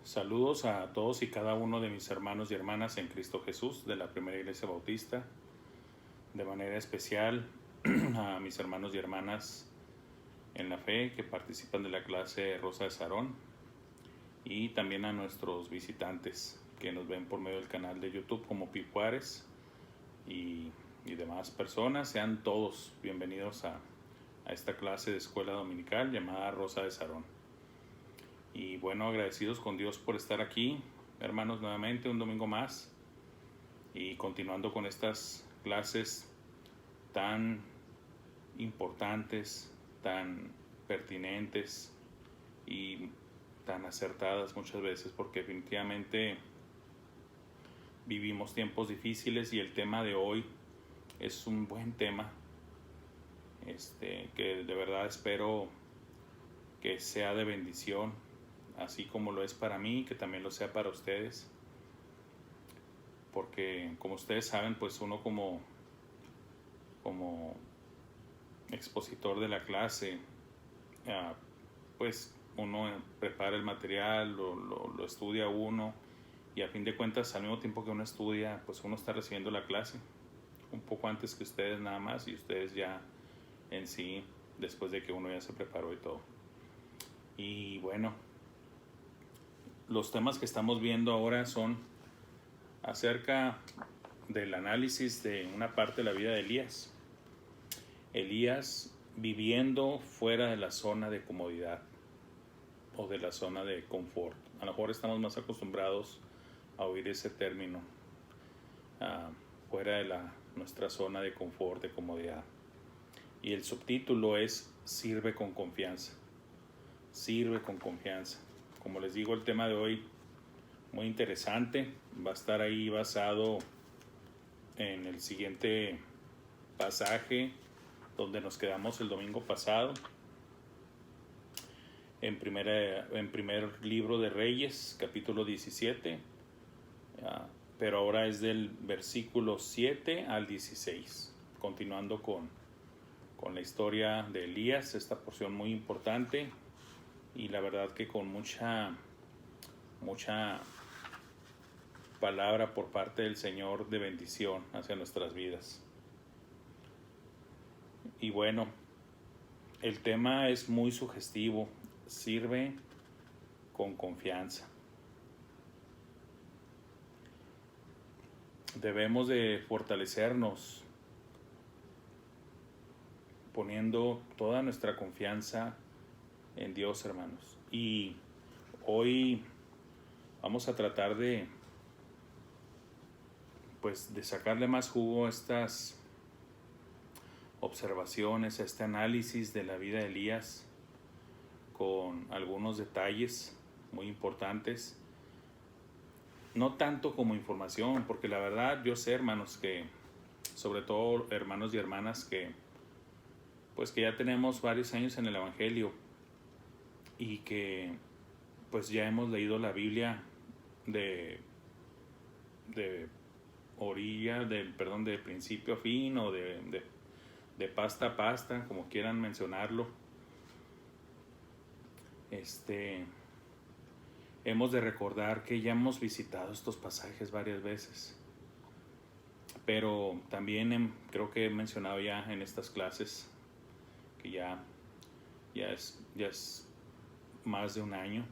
Saludos a todos y cada uno de mis hermanos y hermanas en Cristo Jesús de la Primera Iglesia Bautista, de manera especial a mis hermanos y hermanas en la fe que participan de la clase Rosa de Sarón y también a nuestros visitantes que nos ven por medio del canal de YouTube como Pi Juárez y demás personas. Sean todos bienvenidos a esta clase de escuela dominical llamada Rosa de Sarón. Y bueno, agradecidos con Dios por estar aquí, hermanos, nuevamente un domingo más y continuando con estas clases tan importantes, tan pertinentes y tan acertadas muchas veces, porque definitivamente vivimos tiempos difíciles y el tema de hoy es un buen tema, que de verdad espero que sea de bendición, así como lo es para mí, que también lo sea para ustedes, porque como ustedes saben, pues uno como expositor de la clase, pues uno prepara el material, lo estudia uno, y a fin de cuentas, al mismo tiempo que uno estudia, pues uno está recibiendo la clase un poco antes que ustedes nada más, y ustedes ya en sí, después de que uno ya se preparó y todo. Y bueno, los temas que estamos viendo ahora son acerca del análisis de una parte de la vida de Elías. Elías viviendo fuera de la zona de comodidad o de la zona de confort. A lo mejor estamos más acostumbrados a oír ese término, fuera de nuestra zona de confort, de comodidad. Y el subtítulo es Sirve con confianza. Sirve con confianza. Como les digo, el tema de hoy muy interesante, va a estar ahí basado en el siguiente pasaje donde nos quedamos el domingo pasado, en primer libro de Reyes, capítulo 17, pero ahora es del versículo 7 al 16, continuando con la historia de Elías, esta porción muy importante y la verdad que con mucha palabra por parte del Señor de bendición hacia nuestras vidas. Y bueno, el tema es muy sugestivo, sirve con confianza. Debemos de fortalecernos poniendo toda nuestra confianza en Dios, hermanos. Y hoy vamos a tratar de sacarle más jugo a estas observaciones, a este análisis de la vida de Elías, con algunos detalles muy importantes, no tanto como información, porque la verdad yo sé, hermanos, que sobre todo hermanos y hermanas que ya tenemos varios años en el Evangelio y que pues ya hemos leído la Biblia de principio a fin, o de pasta a pasta, como quieran mencionarlo. Hemos de recordar que ya hemos visitado estos pasajes varias veces, pero también creo que he mencionado ya en estas clases que ya es más de un año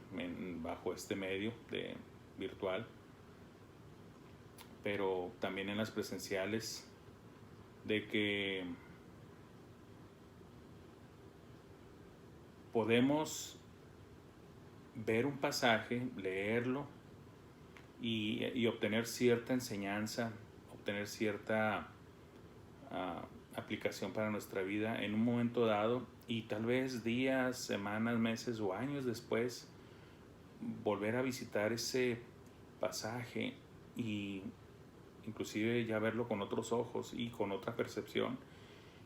bajo este medio de virtual, pero también en las presenciales, de que podemos ver un pasaje, leerlo y obtener cierta enseñanza, obtener cierta aplicación para nuestra vida en un momento dado, y tal vez días, semanas, meses o años después volver a visitar ese pasaje y inclusive ya verlo con otros ojos y con otra percepción,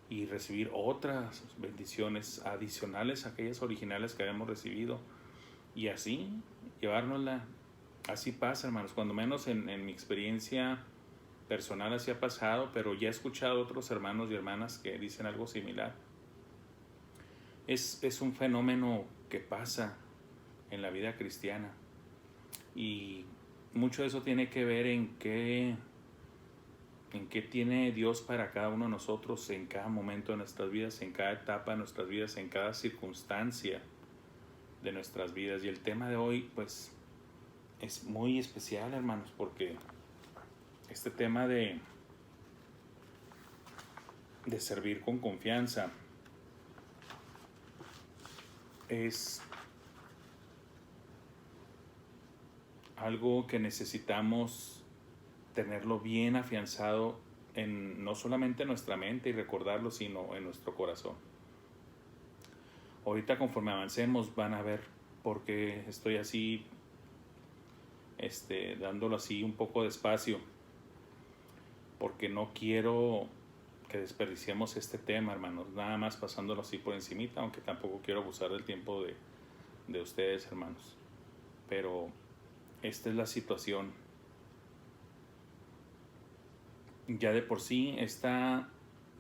y recibir otras bendiciones adicionales a aquellas originales que habíamos recibido, y así llevárnosla. Así pasa, hermanos, cuando menos en mi experiencia personal así ha pasado, pero ya he escuchado otros hermanos y hermanas que dicen algo similar. Es un fenómeno que pasa en la vida cristiana. Y mucho de eso tiene que ver en qué tiene Dios para cada uno de nosotros en cada momento de nuestras vidas, en cada etapa de nuestras vidas, en cada circunstancia de nuestras vidas. Y el tema de hoy pues es muy especial, hermanos, porque este tema de servir con confianza es algo que necesitamos tenerlo bien afianzado en no solamente en nuestra mente y recordarlo, sino en nuestro corazón. Ahorita conforme avancemos van a ver por qué estoy así, dándolo así un poco despacio, porque no quiero que desperdiciemos este tema, hermanos, nada más pasándolo así por encimita, aunque tampoco quiero abusar del tiempo de ustedes, hermanos. Pero esta es la situación. Ya de por sí, esta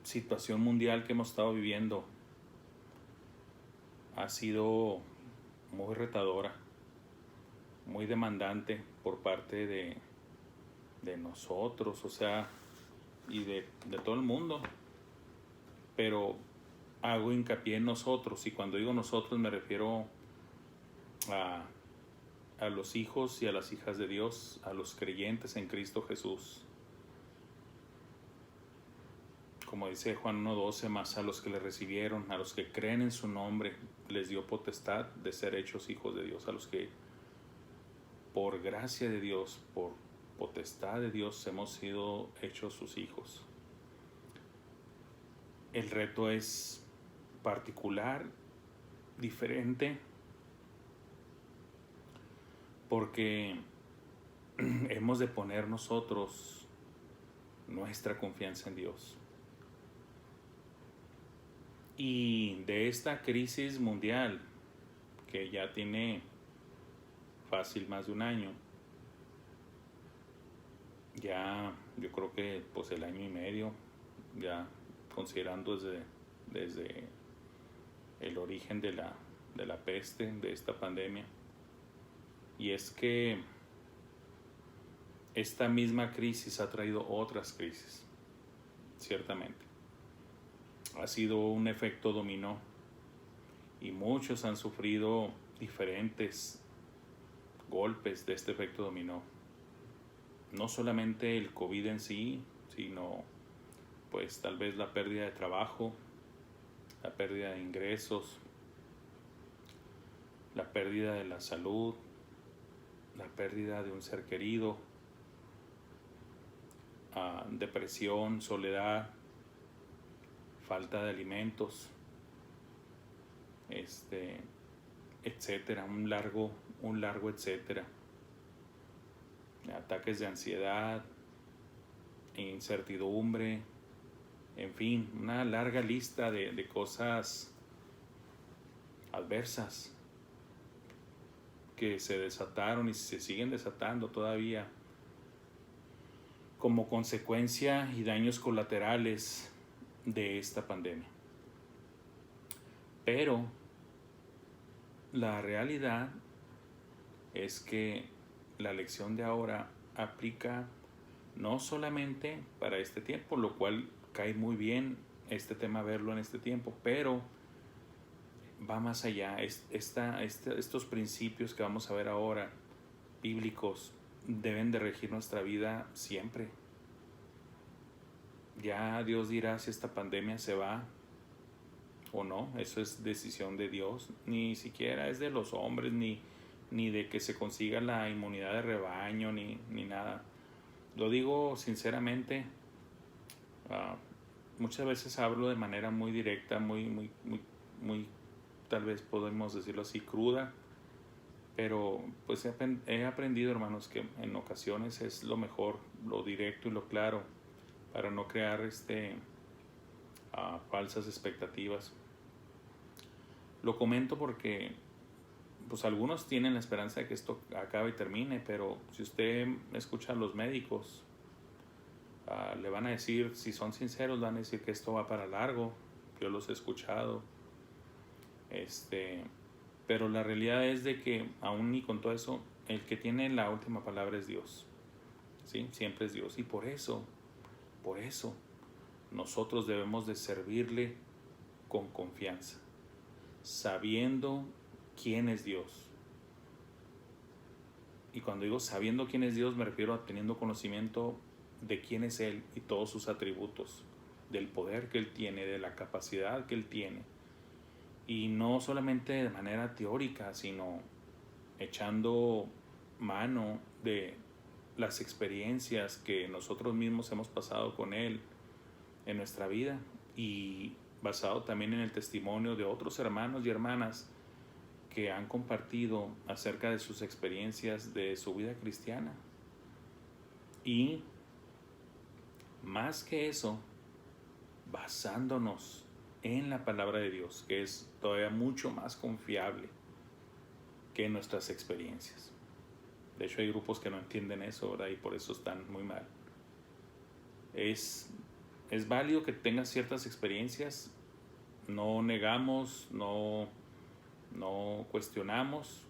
situación mundial que hemos estado viviendo ha sido muy retadora, muy demandante por parte de nosotros, o sea, y de todo el mundo. Pero hago hincapié en nosotros, y cuando digo nosotros me refiero a los hijos y a las hijas de Dios, a los creyentes en Cristo Jesús. Como dice Juan 1:12, más a los que le recibieron, a los que creen en su nombre, les dio potestad de ser hechos hijos de Dios, a los que por gracia de Dios, por potestad de Dios, hemos sido hechos sus hijos. El reto es particular, diferente, porque hemos de poner nosotros nuestra confianza en Dios. Y de esta crisis mundial, que ya tiene fácil más de un año, ya yo creo que pues el año y medio, ya considerando desde el origen de la peste, de esta pandemia. Y es que esta misma crisis ha traído otras crisis, ciertamente. Ha sido un efecto dominó y muchos han sufrido diferentes golpes de este efecto dominó. No solamente el COVID en sí, sino pues tal vez la pérdida de trabajo, la pérdida de ingresos, la pérdida de la salud, la pérdida de un ser querido, depresión, soledad, falta de alimentos, etcétera, un largo etcétera. Ataques de ansiedad, incertidumbre, en fin, una larga lista de cosas adversas que se desataron y se siguen desatando todavía como consecuencia y daños colaterales de esta pandemia. Pero la realidad es que la lección de ahora aplica no solamente para este tiempo, lo cual cae muy bien este tema verlo en este tiempo, pero va más allá. Estos principios que vamos a ver ahora, bíblicos, deben de regir nuestra vida siempre. Ya Dios dirá si esta pandemia se va o no, eso es decisión de Dios, ni siquiera es de los hombres, ni de que se consiga la inmunidad de rebaño, ni nada. Lo digo sinceramente, muchas veces hablo de manera muy directa, muy, tal vez podemos decirlo así, cruda, pero pues he aprendido, hermanos, que en ocasiones es lo mejor, lo directo y lo claro, para no crear falsas expectativas. Lo comento porque pues algunos tienen la esperanza de que esto acabe y termine, pero si usted escucha a los médicos, le van a decir, si son sinceros, van a decir que esto va para largo. Yo los he escuchado. Pero la realidad es de que aún y con todo eso, el que tiene la última palabra es Dios, ¿sí? Siempre es Dios. Y por eso, nosotros debemos de servirle con confianza, sabiendo quién es Dios. Y cuando digo sabiendo quién es Dios, me refiero a teniendo conocimiento de quién es Él y todos sus atributos, del poder que Él tiene, de la capacidad que Él tiene. Y no solamente de manera teórica, sino echando mano de las experiencias que nosotros mismos hemos pasado con Él en nuestra vida, y basado también en el testimonio de otros hermanos y hermanas que han compartido acerca de sus experiencias de su vida cristiana. Y más que eso, basándonos en la palabra de Dios, que es todavía mucho más confiable que nuestras experiencias. De hecho, hay grupos que no entienden eso, ¿verdad? Y por eso están muy mal. Es válido que tengas ciertas experiencias, no negamos, no cuestionamos,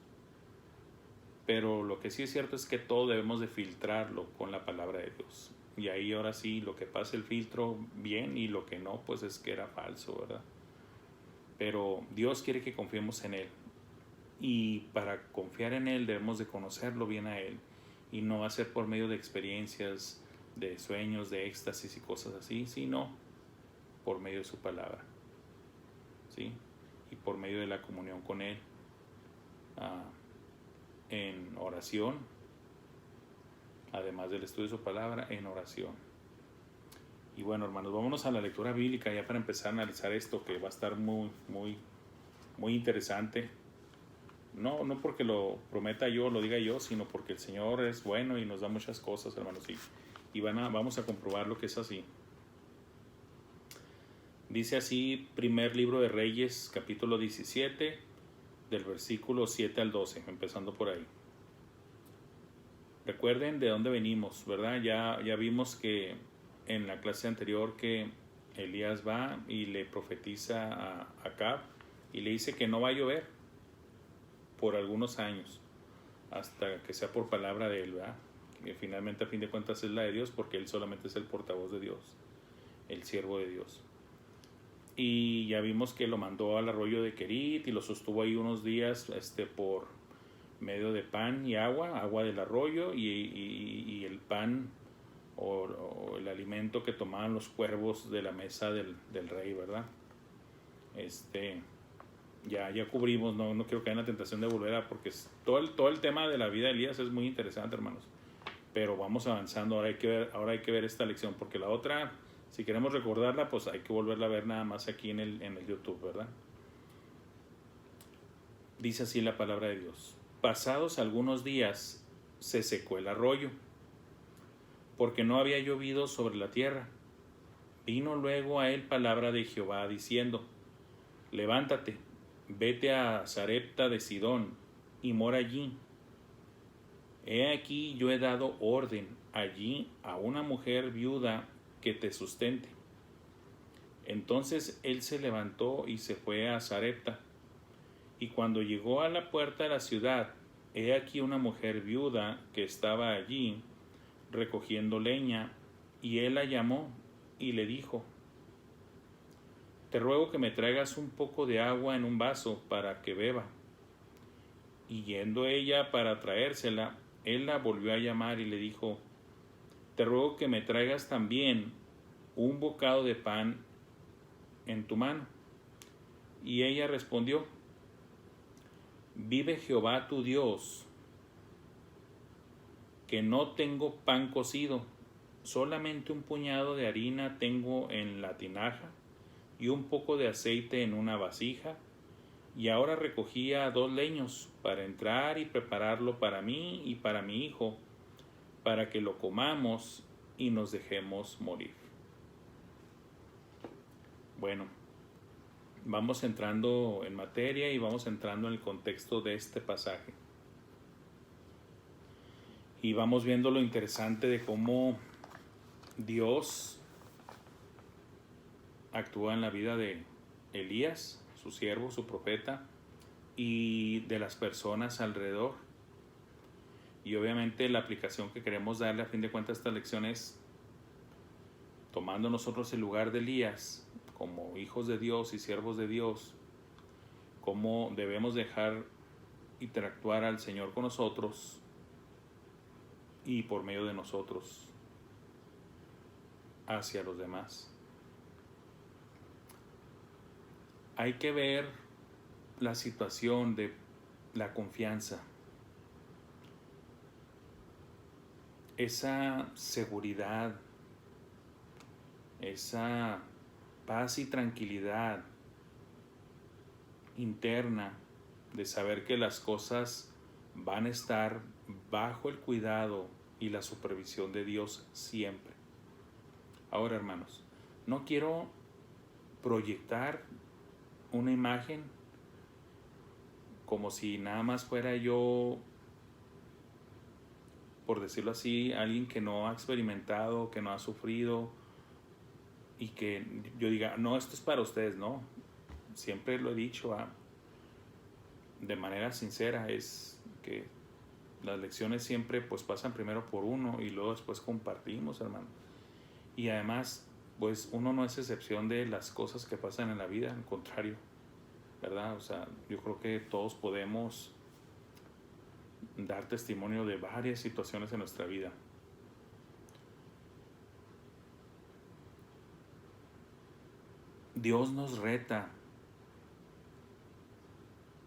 pero lo que sí es cierto es que todo debemos de filtrarlo con la palabra de Dios. Y ahí ahora sí, lo que pasa el filtro bien, y lo que no, pues es que era falso, ¿verdad? Pero Dios quiere que confiemos en Él. Y para confiar en Él debemos de conocerlo bien a Él. Y no va a ser por medio de experiencias, de sueños, de éxtasis y cosas así, sino por medio de su palabra, ¿sí? Y por medio de la comunión con Él, en oración, además del estudio de su palabra, en oración. Y bueno, hermanos, vámonos a la lectura bíblica ya para empezar a analizar esto, que va a estar muy, muy, muy interesante. No porque lo prometa yo, lo diga yo, sino porque el Señor es bueno y nos da muchas cosas, hermanos, y vamos a comprobar lo que es así. Dice así, primer libro de Reyes, capítulo 17, del versículo 7 al 12, empezando por ahí. Recuerden de dónde venimos, ¿verdad? Ya vimos que en la clase anterior que Elías va y le profetiza a Acab y le dice que no va a llover por algunos años, hasta que sea por palabra de él, ¿verdad? Que finalmente, a fin de cuentas, es la de Dios, porque él solamente es el portavoz de Dios, el siervo de Dios. Y ya vimos que lo mandó al arroyo de Querit y lo sostuvo ahí unos días por medio de pan y agua del arroyo, y el pan o el alimento que tomaban los cuervos de la mesa del rey, ¿verdad? Ya cubrimos, no quiero caer en la tentación de volver porque todo el tema de la vida de Elías es muy interesante, hermanos, pero vamos avanzando. Ahora hay que ver esta lección, porque la otra, si queremos recordarla, pues hay que volverla a ver nada más aquí en el YouTube, ¿verdad? Dice así la palabra de Dios: pasados algunos días se secó el arroyo, porque no había llovido sobre la tierra. Vino luego a él palabra de Jehová diciendo: levántate, vete a Sarepta de Sidón y mora allí. He aquí yo he dado orden allí a una mujer viuda que te sustente. Entonces él se levantó y se fue a Sarepta. Y cuando llegó a la puerta de la ciudad, he aquí una mujer viuda que estaba allí recogiendo leña, y él la llamó y le dijo: te ruego que me traigas un poco de agua en un vaso para que beba. Y yendo ella para traérsela, él la volvió a llamar y le dijo: te ruego que me traigas también un bocado de pan en tu mano. Y ella respondió: vive Jehová tu Dios, que no tengo pan cocido, solamente un puñado de harina tengo en la tinaja y un poco de aceite en una vasija, y ahora recogía 2 leños para entrar y prepararlo para mí y para mi hijo, para que lo comamos y nos dejemos morir. Bueno, vamos entrando en materia y vamos entrando en el contexto de este pasaje. Y vamos viendo lo interesante de cómo Dios actúa en la vida de Elías, su siervo, su profeta, y de las personas alrededor. Y obviamente la aplicación que queremos darle a fin de cuentas a esta lección es, tomando nosotros el lugar de Elías como hijos de Dios y siervos de Dios, cómo debemos dejar interactuar al Señor con nosotros y por medio de nosotros hacia los demás. Hay que ver la situación de la confianza, esa seguridad, esa paz y tranquilidad interna de saber que las cosas van a estar bajo el cuidado y la supervisión de Dios siempre. Ahora, hermanos, no quiero proyectar una imagen como si nada más fuera yo, por decirlo así, alguien que no ha experimentado, que no ha sufrido, y que yo diga, no, esto es para ustedes. No, siempre lo he dicho de manera sincera, es que las lecciones siempre pues pasan primero por uno y luego después compartimos, hermano. Y además, pues uno no es excepción de las cosas que pasan en la vida, al contrario, ¿verdad? O sea, yo creo que todos podemos dar testimonio de varias situaciones en nuestra vida. Dios nos reta.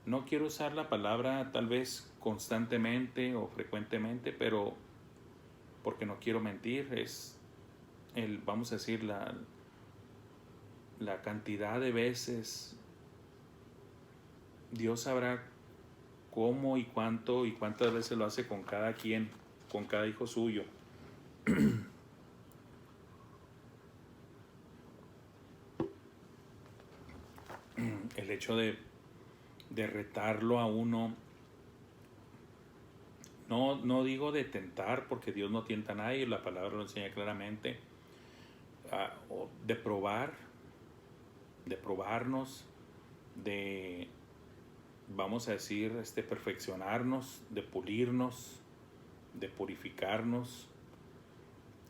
No quiero usar la palabra tal vez constantemente o frecuentemente, pero porque no quiero mentir, es vamos a decir, la cantidad de veces. Dios sabrá cómo y cuánto y cuántas veces lo hace con cada quien, con cada hijo suyo. El hecho de retarlo a uno, no digo de tentar, porque Dios no tienta a nadie, la palabra lo enseña claramente, de probarnos, de, vamos a decir, perfeccionarnos, de pulirnos, de purificarnos,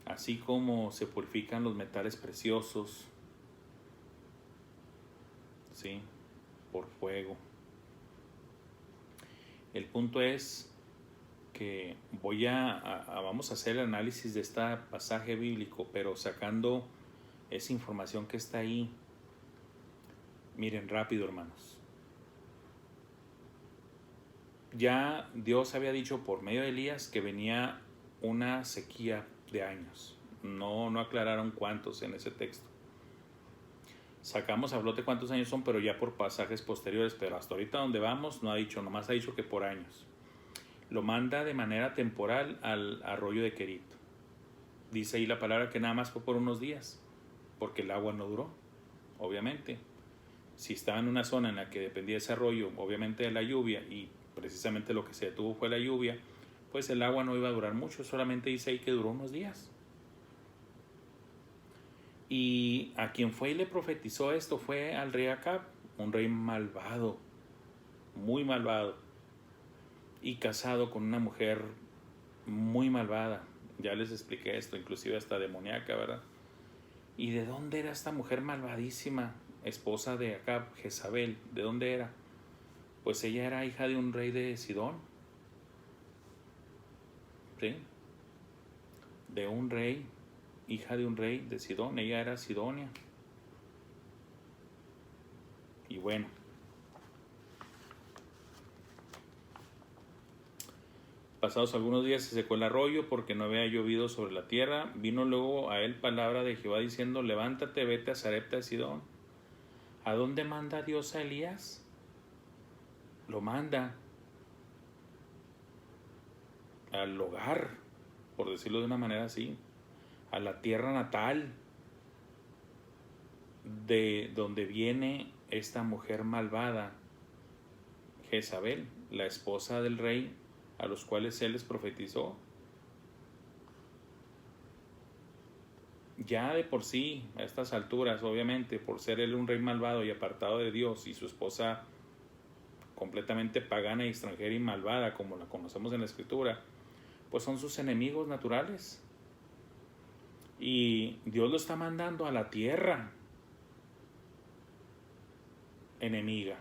así como se purifican los metales preciosos, ¿sí?, por fuego. El punto es que vamos a hacer el análisis de este pasaje bíblico, pero sacando esa información que está ahí. Miren, rápido, hermanos. Ya Dios había dicho por medio de Elías que venía una sequía de años. No aclararon cuántos en ese texto. Sacamos a flote cuántos años son, pero ya por pasajes posteriores, pero hasta ahorita donde vamos no ha dicho, nomás ha dicho que por años. Lo manda de manera temporal al arroyo de Querit. Dice ahí la palabra que nada más fue por unos días, porque el agua no duró, obviamente. Si estaba en una zona en la que dependía ese arroyo, obviamente de la lluvia, y precisamente lo que se detuvo fue la lluvia, pues el agua no iba a durar mucho, solamente dice ahí que duró unos días. Y a quien fue y le profetizó esto fue al rey Acab, un rey malvado, muy malvado, y casado con una mujer muy malvada. Ya les expliqué esto, inclusive hasta demoníaca, ¿verdad? ¿Y de dónde era esta mujer malvadísima, esposa de Acab, Jezabel? ¿De dónde era? Pues ella era hija de un rey de Sidón, ¿sí? De un rey, hija de un rey de Sidón, ella era Sidonia. Y bueno, pasados algunos días se secó el arroyo porque no había llovido sobre la tierra. Vino luego a él palabra de Jehová diciendo, levántate, vete a Sarepta de Sidón. ¿A dónde manda Dios a Elías? Lo manda al hogar, por decirlo de una manera así, a la tierra natal de donde viene esta mujer malvada, Jezabel, la esposa del rey, a los cuales él les profetizó. Ya de por sí, a estas alturas, obviamente, por ser él un rey malvado y apartado de Dios, y su esposa completamente pagana, extranjera y malvada, como la conocemos en la Escritura, pues son sus enemigos naturales. Y Dios lo está mandando a la tierra enemiga.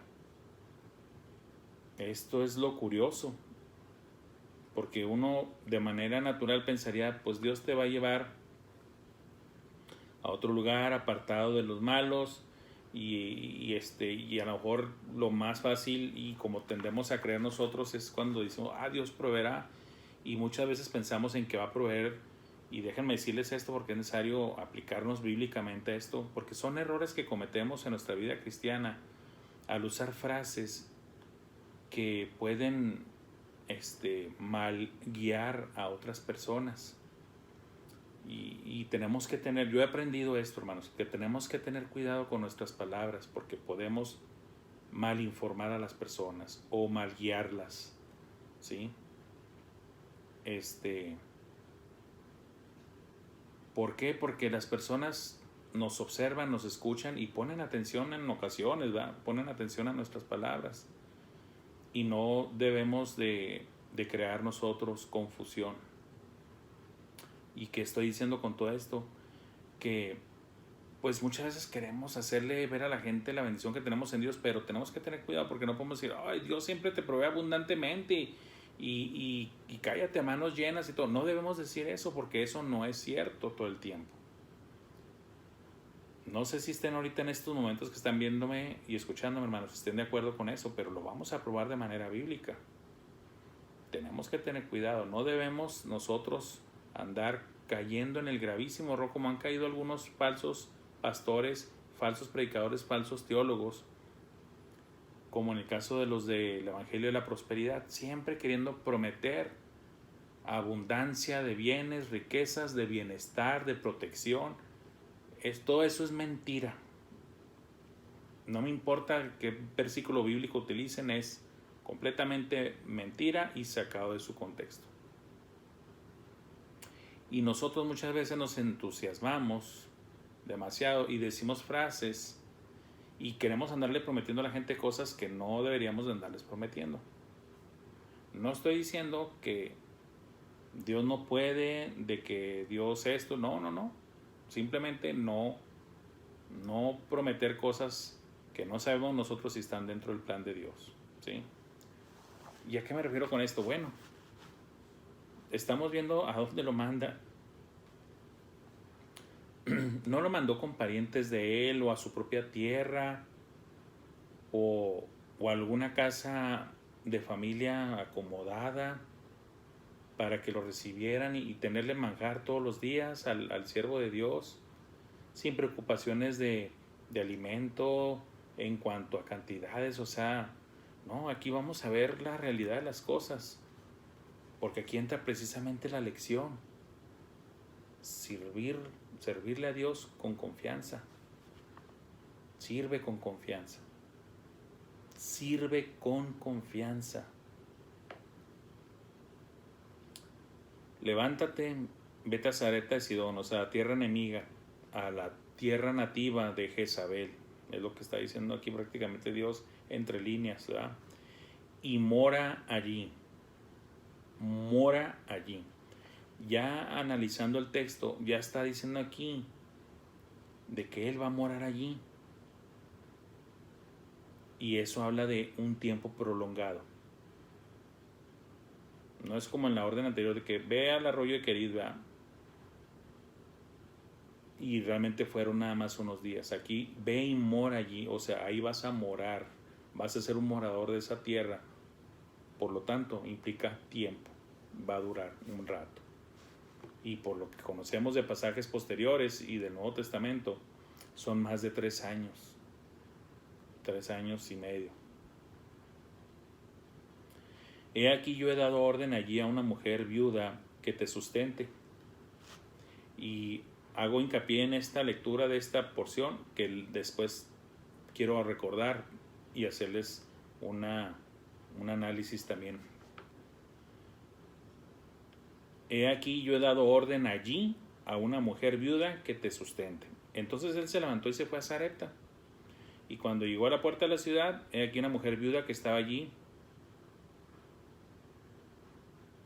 Esto es lo curioso, porque uno de manera natural pensaría, pues Dios te va a llevar a otro lugar apartado de los malos, y a lo mejor lo más fácil, y como tendemos a creer nosotros, es cuando decimos, Dios proveerá, y muchas veces pensamos en que va a proveer. Y déjenme decirles esto porque es necesario aplicarnos bíblicamente a esto, porque son errores que cometemos en nuestra vida cristiana al usar frases que pueden mal guiar a otras personas. Y tenemos que tener, yo he aprendido esto, hermanos, que tenemos que tener cuidado con nuestras palabras, porque podemos mal informar a las personas o mal guiarlas, ¿sí? ¿Por qué? Porque las personas nos observan, nos escuchan y ponen atención en ocasiones, ¿verdad? Ponen atención a nuestras palabras. Y no debemos de crear nosotros confusión. ¿Y qué estoy diciendo con todo esto? Que pues muchas veces queremos hacerle ver a la gente la bendición que tenemos en Dios, pero tenemos que tener cuidado, porque no podemos decir, Dios siempre te provee abundantemente y cállate a manos llenas y todo. No debemos decir eso, porque eso no es cierto todo el tiempo. No sé si estén ahorita en estos momentos que están viéndome y escuchándome, hermanos, estén de acuerdo con eso, pero lo vamos a probar de manera bíblica. Tenemos que tener cuidado, no debemos nosotros andar cayendo en el gravísimo error como han caído algunos falsos pastores, falsos predicadores, falsos teólogos, como en el caso de los del Evangelio de la Prosperidad, siempre queriendo prometer abundancia de bienes, riquezas, de bienestar, de protección. Todo eso es mentira. No me importa qué versículo bíblico utilicen, es completamente mentira y sacado de su contexto. Y nosotros muchas veces nos entusiasmamos demasiado y decimos frases y queremos andarle prometiendo a la gente cosas que no deberíamos de andarles prometiendo. No estoy diciendo que Dios no puede, de que Dios esto, no. Simplemente no prometer cosas que no sabemos nosotros si están dentro del plan de Dios, ¿sí? ¿Y a qué me refiero con esto? Bueno, estamos viendo a dónde lo manda. No lo mandó con parientes de él o a su propia tierra o alguna casa de familia acomodada para que lo recibieran y tenerle manjar todos los días al siervo de Dios, sin preocupaciones de alimento en cuanto a cantidades. O sea, no, aquí vamos a ver la realidad de las cosas, porque aquí entra precisamente la lección: servirle a Dios con confianza. Sirve con confianza. Sirve con confianza. Levántate, vete a Sarepta de Sidón, o sea, a tierra enemiga, a la tierra nativa de Jezabel. Es lo que está diciendo aquí prácticamente Dios entre líneas, ¿verdad? Y mora allí. Mora allí. Ya analizando el texto, ya está diciendo aquí de que Él va a morar allí. Y eso habla de un tiempo prolongado. No es como en la orden anterior de que ve al arroyo de Querid, ¿verdad? Y realmente fueron nada más unos días. Aquí ve y mora allí, o sea, ahí vas a morar, vas a ser un morador de esa tierra. Por lo tanto, implica tiempo, va a durar un rato. Y por lo que conocemos de pasajes posteriores y del Nuevo Testamento, son más de 3 años, 3 años y medio. He aquí yo he dado orden allí a una mujer viuda que te sustente. Y hago hincapié en esta lectura de esta porción que después quiero recordar y hacerles un análisis también. He aquí yo he dado orden allí a una mujer viuda que te sustente. Entonces él se levantó y se fue a Sarepta. Y cuando llegó a la puerta de la ciudad, he aquí una mujer viuda que estaba allí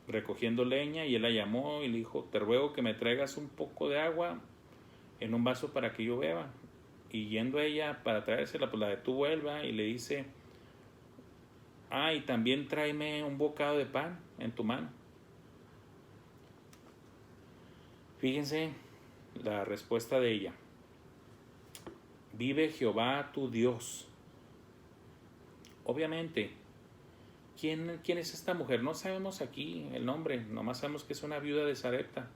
recogiendo leña, y él la llamó y le dijo: te ruego que me traigas un poco de agua en un vaso para que yo beba. Y yendo ella para traérsela, pues la detuvo él, y le dice: y también tráeme un bocado de pan en tu mano. Fíjense la respuesta de ella: vive Jehová tu Dios. Obviamente, ¿quién es esta mujer? No sabemos aquí el nombre, nomás sabemos que es una viuda de Sarepta,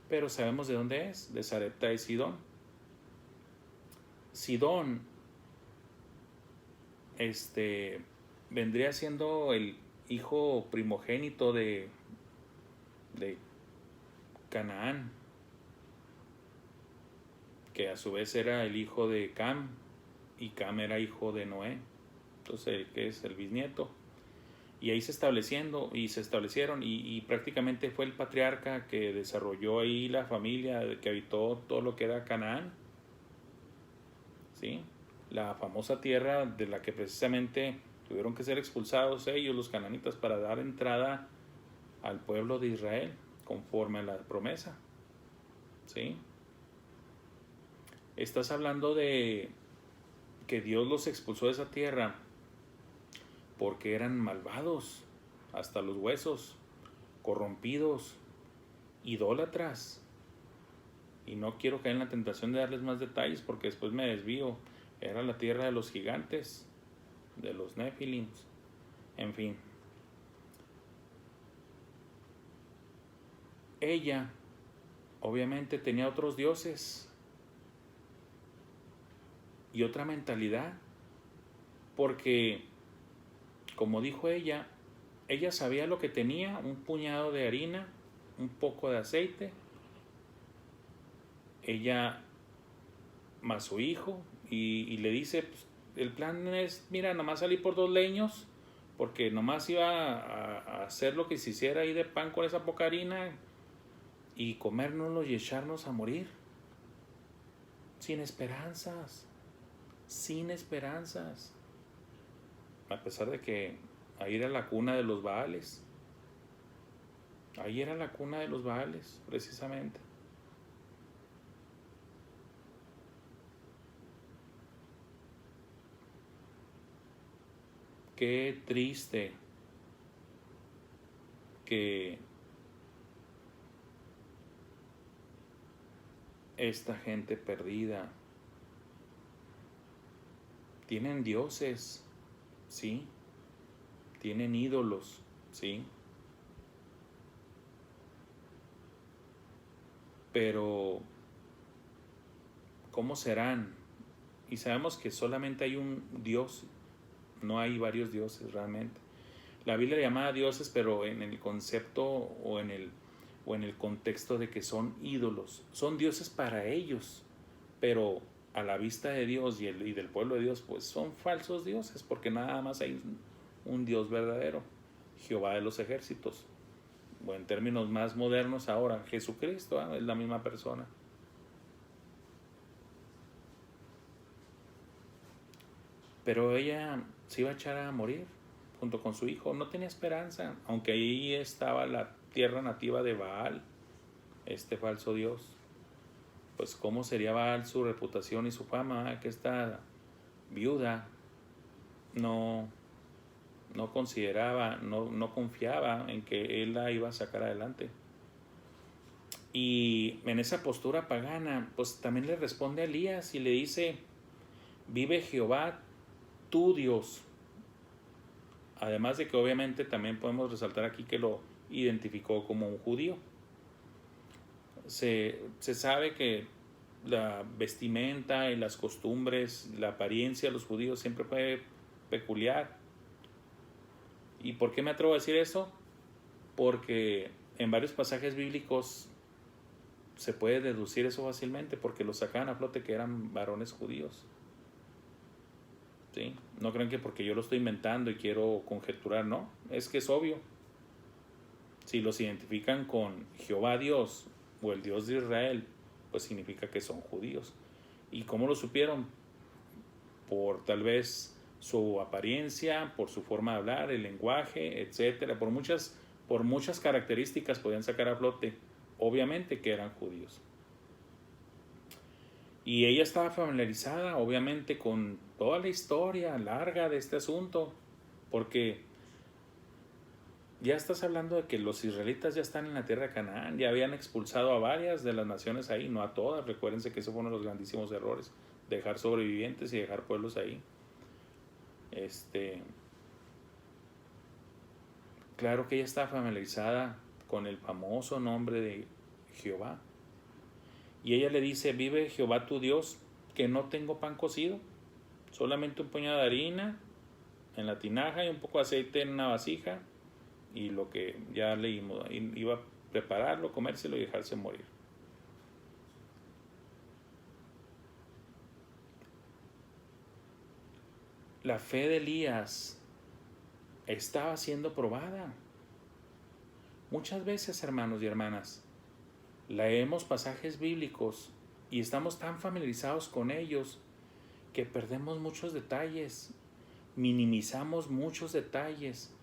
pero sabemos de dónde es, de Sarepta de Sidón. Sidón vendría siendo el hijo primogénito de Canaán, que a su vez era el hijo de Cam, y Cam era hijo de Noé, entonces que es el bisnieto. Y ahí se establecieron y prácticamente fue el patriarca que desarrolló ahí la familia, que habitó todo lo que era Canaán, ¿sí? La famosa tierra de la que precisamente tuvieron que ser expulsados ellos, los cananitas, para dar entrada al pueblo de Israel conforme a la promesa, ¿sí? Estás hablando de que Dios los expulsó de esa tierra porque eran malvados hasta los huesos, corrompidos, idólatras. Y no quiero caer en la tentación de darles más detalles porque después me desvío. Era la tierra de los gigantes, de los Nefilims, en fin. Ella obviamente tenía otros dioses y otra mentalidad, porque, como dijo ella sabía lo que tenía: un puñado de harina, un poco de aceite, ella más su hijo, y le dice: pues, el plan es, mira, nomás salir por 2 leños, porque nomás iba a hacer lo que se hiciera ahí de pan con esa poca harina, y comérnoslo y echarnos a morir, sin esperanzas, a pesar de que ahí era la cuna de los Baales, precisamente. Qué triste que esta gente perdida tienen dioses, sí, tienen ídolos, sí, pero ¿cómo serán? Y sabemos que solamente hay un Dios, no hay varios dioses realmente. La Biblia le llama a dioses, pero en el concepto o en el contexto de que son ídolos. Son dioses para ellos, pero a la vista de Dios y del pueblo de Dios, pues son falsos dioses, porque nada más hay un Dios verdadero, Jehová de los ejércitos. O en términos más modernos ahora, Jesucristo, es la misma persona. Pero ella se iba a echar a morir junto con su hijo. No tenía esperanza, aunque ahí estaba la tierra nativa de Baal, este falso dios. Pues cómo sería Baal su reputación y su fama, que esta viuda no consideraba, no confiaba en que él la iba a sacar adelante. Y en esa postura pagana, pues también le responde a Elías y le dice: vive Jehová tu Dios. Además de que obviamente también podemos resaltar aquí que lo identificó como un judío. Se sabe que la vestimenta y las costumbres, la apariencia de los judíos siempre fue peculiar. ¿Y por qué me atrevo a decir eso? Porque en varios pasajes bíblicos se puede deducir eso fácilmente, porque los sacaban a flote que eran varones judíos. ¿Sí? No crean que porque yo lo estoy inventando y quiero conjeturar, no, es que es obvio. Si los identifican con Jehová Dios o el Dios de Israel, pues significa que son judíos. ¿Y cómo lo supieron? por tal vez su apariencia, por su forma de hablar, el lenguaje, etcétera, por muchas características podían sacar a flote, obviamente, que eran judíos. Y ella estaba familiarizada, obviamente, con toda la historia larga de este asunto, porque ya estás hablando de que los israelitas ya están en la tierra de Canaán, ya habían expulsado a varias de las naciones ahí, no a todas. Recuérdense que ese fue uno de los grandísimos errores, dejar sobrevivientes y dejar pueblos ahí. Claro que ella está familiarizada con el famoso nombre de Jehová. Y ella le dice: vive Jehová tu Dios, que no tengo pan cocido, solamente un puñado de harina en la tinaja y un poco de aceite en una vasija, y lo que ya leímos, iba a prepararlo, comérselo y dejarse morir. La fe de Elías estaba siendo probada. Muchas veces, hermanos y hermanas, leemos pasajes bíblicos y estamos tan familiarizados con ellos que perdemos muchos detalles, minimizamos muchos detalles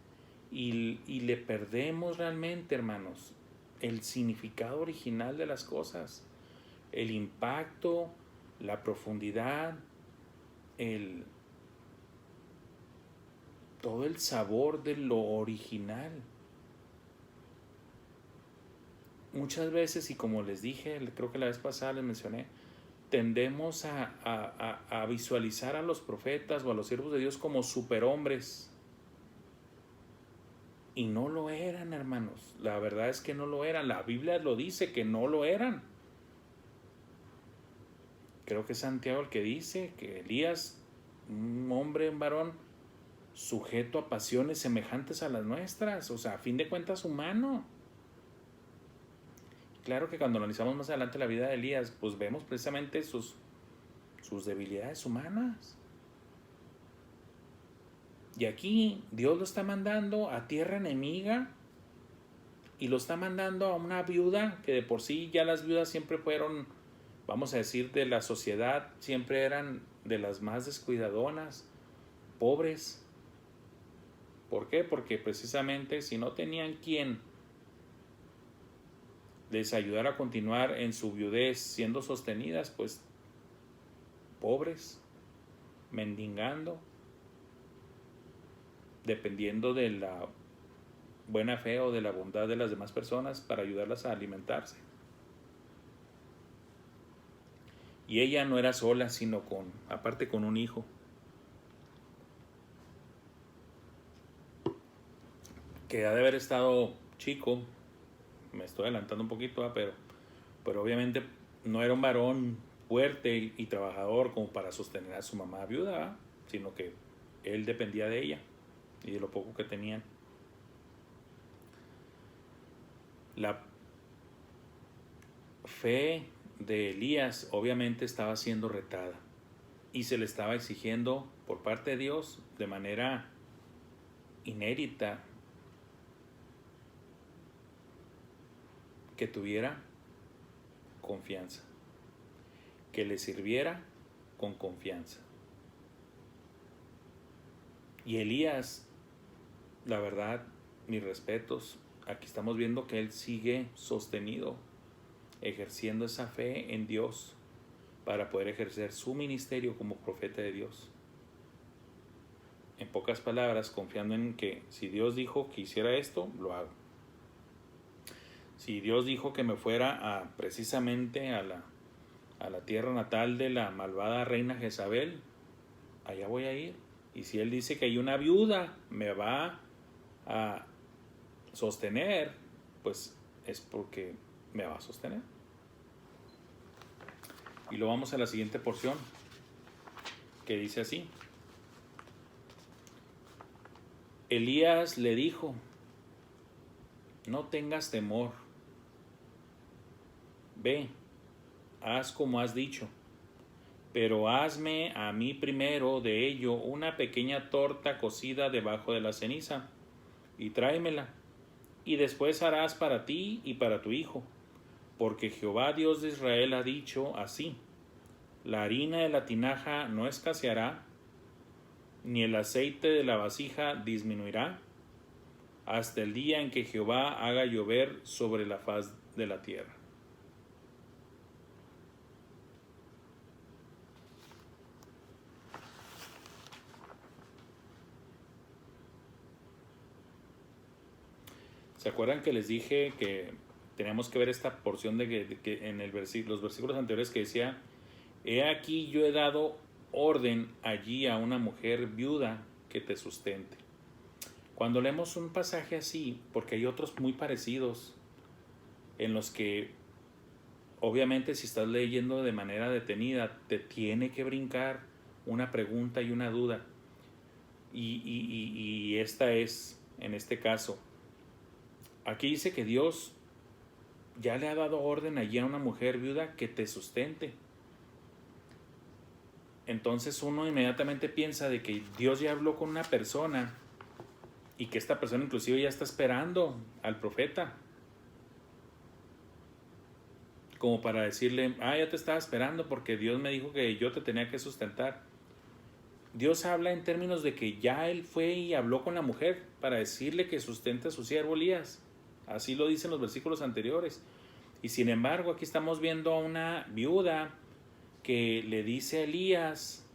y le perdemos realmente, hermanos, el significado original de las cosas, el impacto, la profundidad, todo el sabor de lo original. Muchas veces, y como les dije, creo que la vez pasada les mencioné, tendemos a visualizar a los profetas o a los siervos de Dios como superhombres. Y no lo eran, hermanos. La verdad es que no lo eran. La Biblia lo dice que no lo eran. Creo que es Santiago el que dice que Elías, un hombre, un varón, sujeto a pasiones semejantes a las nuestras, o sea, a fin de cuentas humano. Claro que cuando analizamos más adelante la vida de Elías, pues vemos precisamente sus debilidades humanas. Y aquí Dios lo está mandando a tierra enemiga y lo está mandando a una viuda que de por sí ya las viudas siempre fueron, vamos a decir, de la sociedad, siempre eran de las más descuidadonas, pobres. ¿Por qué? Porque precisamente si no tenían quien les ayudara a continuar en su viudez siendo sostenidas, pues pobres, mendigando, dependiendo de la buena fe o de la bondad de las demás personas para ayudarlas a alimentarse. Y ella no era sola, sino aparte con un hijo, que ha de haber estado chico. Me estoy adelantando un poquito, pero obviamente no era un varón fuerte y trabajador como para sostener a su mamá viuda, sino que él dependía de ella y de lo poco que tenían. La fe de Elías obviamente estaba siendo retada y se le estaba exigiendo por parte de Dios de manera inédita que tuviera confianza, que le sirviera con confianza. Y Elías, la verdad, mis respetos, aquí estamos viendo que él sigue sostenido, ejerciendo esa fe en Dios para poder ejercer su ministerio como profeta de Dios. En pocas palabras, confiando en que si Dios dijo que hiciera esto, lo hago. Si Dios dijo que me fuera precisamente a la tierra natal de la malvada reina Jezabel, allá voy a ir. Y si Él dice que hay una viuda, me va a sostener, pues es porque me va a sostener. Y lo vamos a la siguiente porción, que dice así: Elías le dijo: no tengas temor, ve, haz como has dicho, pero hazme a mí primero de ello una pequeña torta cocida debajo de la ceniza, y tráemela, y después harás para ti y para tu hijo, porque Jehová Dios de Israel ha dicho así: la harina de la tinaja no escaseará, ni el aceite de la vasija disminuirá, hasta el día en que Jehová haga llover sobre la faz de la tierra. ¿Se acuerdan que les dije que teníamos que ver esta porción de que en los versículos anteriores que decía: he aquí yo he dado orden allí a una mujer viuda que te sustente? Cuando leemos un pasaje así, porque hay otros muy parecidos, en los que obviamente si estás leyendo de manera detenida, te tiene que brincar una pregunta y una duda. Y esta es, en este caso, aquí dice que Dios ya le ha dado orden allí a una mujer viuda que te sustente. Entonces uno inmediatamente piensa de que Dios ya habló con una persona y que esta persona inclusive ya está esperando al profeta, como para decirle: ya te estaba esperando porque Dios me dijo que yo te tenía que sustentar. Dios habla en términos de que ya él fue y habló con la mujer para decirle que sustente a su siervo Elías. Así lo dicen los versículos anteriores. Y sin embargo, aquí estamos viendo a una viuda que le dice a Elías: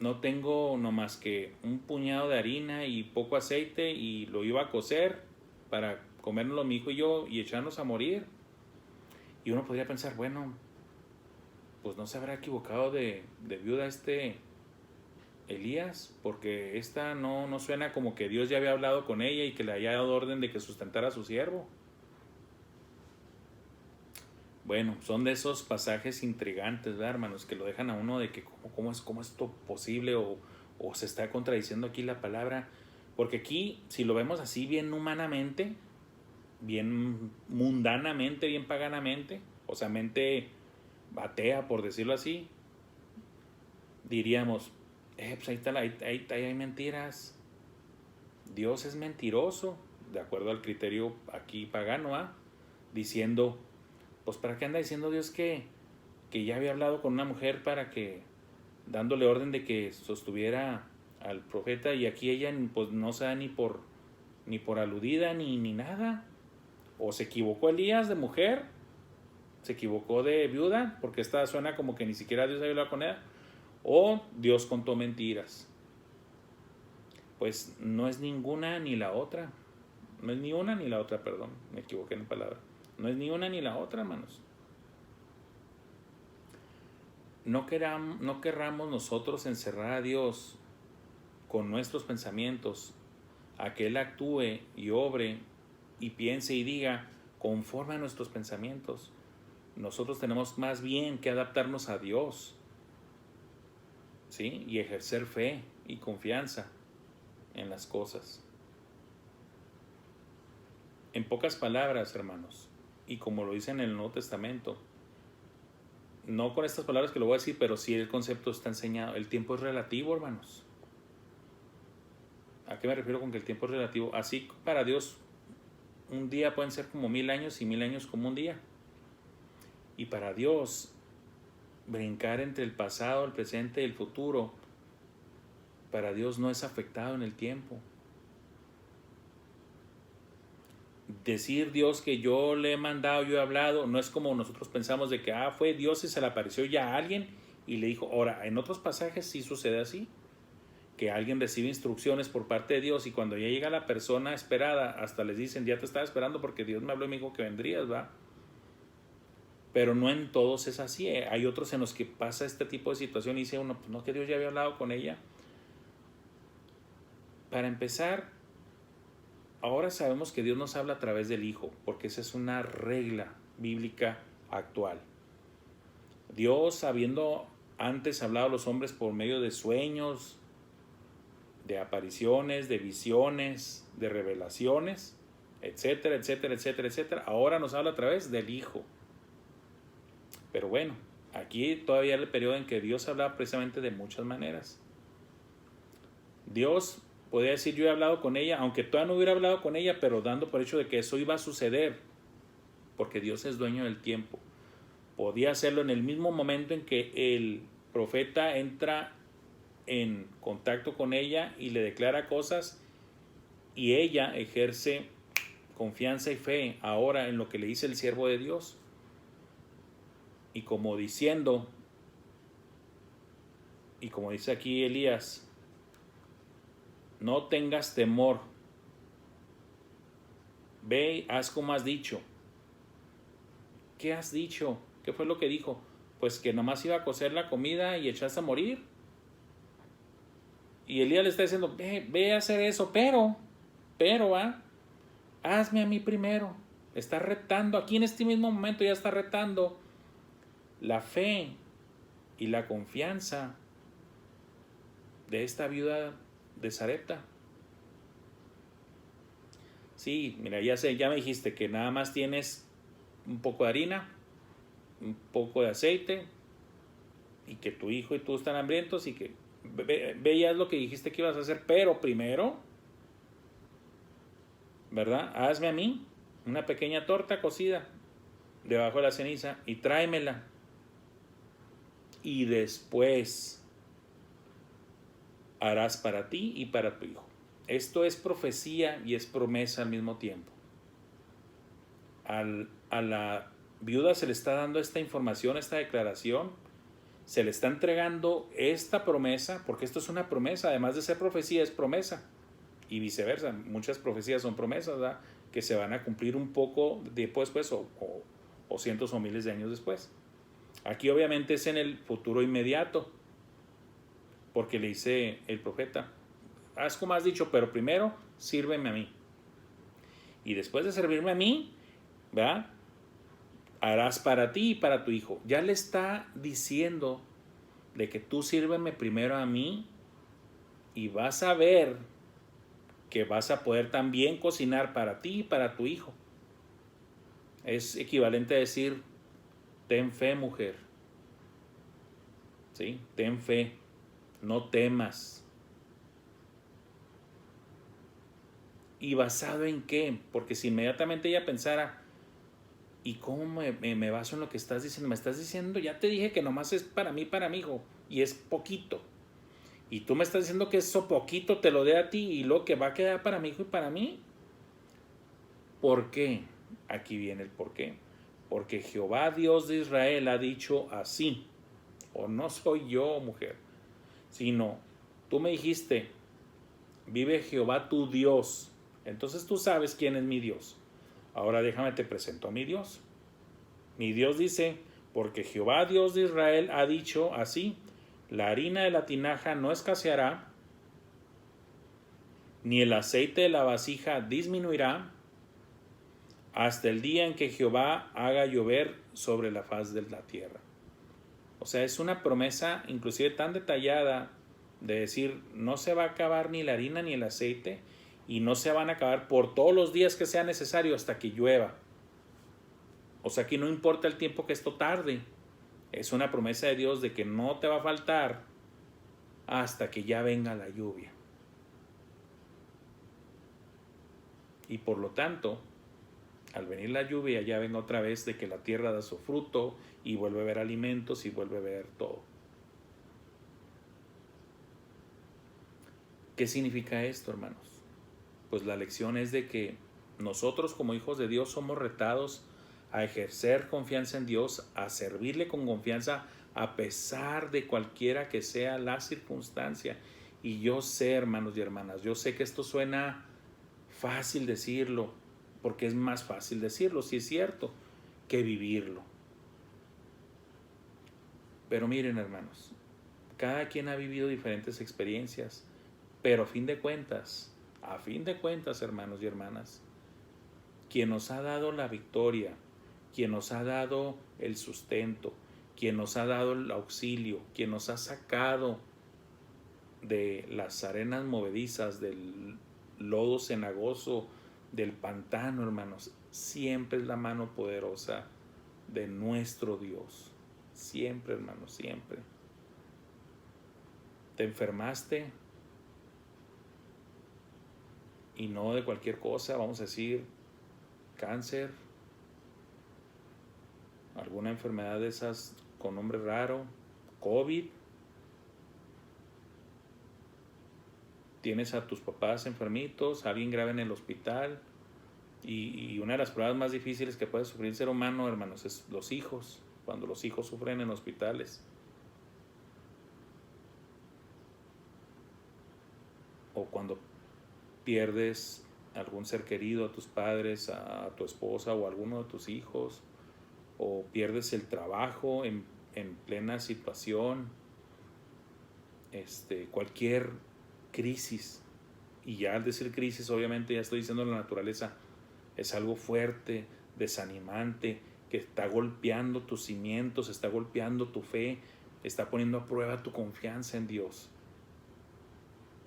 no tengo no más que un puñado de harina y poco aceite, y lo iba a cocer para comérnoslo mi hijo y yo y echarnos a morir. Y uno podría pensar, bueno, pues no se habrá equivocado de viuda Elías, porque esta no suena como que Dios ya había hablado con ella y que le haya dado orden de que sustentara a su siervo. Bueno, son de esos pasajes intrigantes, ¿verdad, hermanos? Que lo dejan a uno de que cómo es esto posible, o se está contradiciendo aquí la palabra. Porque aquí, si lo vemos así bien humanamente, bien mundanamente, bien paganamente, o sea, mente atea, por decirlo así, diríamos: pues ahí hay mentiras. Dios es mentiroso, de acuerdo al criterio aquí pagano, diciendo: pues ¿para qué anda diciendo Dios que ya había hablado con una mujer para que, dándole orden de que sostuviera al profeta, y aquí ella pues no se da ni por aludida ni nada? ¿O se equivocó Elías de mujer? ¿Se equivocó de viuda? Porque esta suena como que ni siquiera Dios había hablado con ella. ¿O Dios contó mentiras? Pues no es ninguna ni la otra. No es ni una ni la otra, perdón, me equivoqué en la palabra. No es ni una ni la otra, hermanos. No querramos nosotros encerrar a Dios con nuestros pensamientos, a que Él actúe y obre y piense y diga conforme a nuestros pensamientos. Nosotros tenemos más bien que adaptarnos a Dios, ¿sí? Y ejercer fe y confianza en las cosas. En pocas palabras, hermanos, y como lo dice en el Nuevo Testamento, no con estas palabras que lo voy a decir, pero sí el concepto está enseñado: el tiempo es relativo, hermanos. ¿A qué me refiero con que el tiempo es relativo? Así para Dios un día pueden ser como 1000 años y 1000 años como un día. Y para Dios brincar entre el pasado, el presente y el futuro, para Dios no es afectado en el tiempo. Decir Dios que yo le he mandado, yo he hablado, no es como nosotros pensamos de que fue Dios y se le apareció ya a alguien y le dijo. Ahora, en otros pasajes sí sucede así, que alguien recibe instrucciones por parte de Dios y cuando ya llega la persona esperada, hasta les dicen: ya te estaba esperando porque Dios me habló y me dijo que vendrías, ¿va? Pero no en todos es así. Hay otros en los que pasa este tipo de situación y dice uno: pues no, que Dios ya había hablado con ella. Para empezar, ahora sabemos que Dios nos habla a través del Hijo, porque esa es una regla bíblica actual. Dios, habiendo antes hablado a los hombres por medio de sueños, de apariciones, de visiones, de revelaciones, etcétera, etcétera, etcétera, etcétera, ahora nos habla a través del Hijo. Pero bueno, aquí todavía era el periodo en que Dios hablaba precisamente de muchas maneras. Dios podía decir: yo he hablado con ella, aunque todavía no hubiera hablado con ella, pero dando por hecho de que eso iba a suceder, porque Dios es dueño del tiempo. podía hacerlo en el mismo momento en que el profeta entra en contacto con ella y le declara cosas, y ella ejerce confianza y fe ahora en lo que le dice el siervo de Dios. Y como diciendo, y como dice aquí Elías, no tengas temor, ve y haz como has dicho. ¿Qué has dicho? ¿Qué fue lo que dijo? Pues que nomás iba a cocer la comida y echaste a morir. Y Elías le está diciendo, ve a hacer eso, pero, hazme a mí primero. Está retando, aquí en este mismo momento ya está retando la fe y la confianza de esta viuda de Sarepta. Sí, mira, ya sé, ya me dijiste que nada más tienes un poco de harina, un poco de aceite, y que tu hijo y tú están hambrientos, y que veías lo que dijiste que ibas a hacer, pero primero, ¿verdad? Hazme a mí una pequeña torta cocida debajo de la ceniza y tráemela. Y después harás para ti y para tu hijo. Esto es profecía y es promesa al mismo tiempo. A la viuda se le está dando esta información, esta declaración, se le está entregando esta promesa, porque esto es una promesa, además de ser profecía, es promesa, y viceversa. Muchas profecías son promesas, ¿verdad?, que se van a cumplir un poco después, pues, o cientos o miles de años después. Aquí obviamente es en el futuro inmediato, porque le dice el profeta, haz como has dicho, pero primero sírveme a mí. Y después de servirme a mí, ¿verdad?, harás para ti y para tu hijo. Ya le está diciendo de que tú sírveme primero a mí, y vas a ver que vas a poder también cocinar para ti y para tu hijo. Es equivalente a decir, ten fe, mujer. ¿Sí? Ten fe, no temas. ¿Y basado en qué? Porque si inmediatamente ella pensara, ¿y cómo me baso en lo que estás diciendo? Me estás diciendo, ya te dije que nomás es para mí, para mi hijo, y es poquito. Y tú me estás diciendo que eso poquito te lo dé a ti, y lo que va a quedar para mi hijo y para mí. ¿Por qué? Aquí viene el por qué. Porque Jehová Dios de Israel ha dicho así. O no soy yo, mujer, sino tú me dijiste, vive Jehová tu Dios. Entonces tú sabes quién es mi Dios. Ahora déjame te presento a mi Dios. Mi Dios dice, porque Jehová Dios de Israel ha dicho así, la harina de la tinaja no escaseará, ni el aceite de la vasija disminuirá, hasta el día en que Jehová haga llover sobre la faz de la tierra. O sea, es una promesa inclusive tan detallada de decir, no se va a acabar ni la harina ni el aceite, y no se van a acabar por todos los días que sea necesario hasta que llueva. O sea, que no importa el tiempo que esto tarde, es una promesa de Dios de que no te va a faltar hasta que ya venga la lluvia. Y por lo tanto, al venir la lluvia, ya ven otra vez de que la tierra da su fruto y vuelve a ver alimentos y vuelve a ver todo. ¿Qué significa esto, hermanos? Pues la lección es de que nosotros como hijos de Dios somos retados a ejercer confianza en Dios, a servirle con confianza a pesar de cualquiera que sea la circunstancia. Y yo sé, hermanos y hermanas, yo sé que esto suena fácil decirlo, porque es más fácil decirlo, si es cierto, que vivirlo. Pero miren, hermanos, cada quien ha vivido diferentes experiencias, pero a fin de cuentas, hermanos y hermanas, quien nos ha dado la victoria, quien nos ha dado el sustento, quien nos ha dado el auxilio, quien nos ha sacado de las arenas movedizas, del lodo cenagoso, del pantano, hermanos, siempre es la mano poderosa de nuestro Dios. Siempre, hermanos, siempre. Te enfermaste, y no de cualquier cosa, vamos a decir cáncer, alguna enfermedad de esas con nombre raro, COVID, tienes a tus papás enfermitos, alguien grave en el hospital, y una de las pruebas más difíciles que puede sufrir el ser humano, hermanos, es los hijos, cuando los hijos sufren en hospitales. O cuando pierdes algún ser querido, a tus padres, a tu esposa o a alguno de tus hijos, o pierdes el trabajo en plena situación, cualquier crisis. Y ya al decir crisis, obviamente ya estoy diciendo la naturaleza, es algo fuerte, desanimante, que está golpeando tus cimientos, está golpeando tu fe, está poniendo a prueba tu confianza en Dios.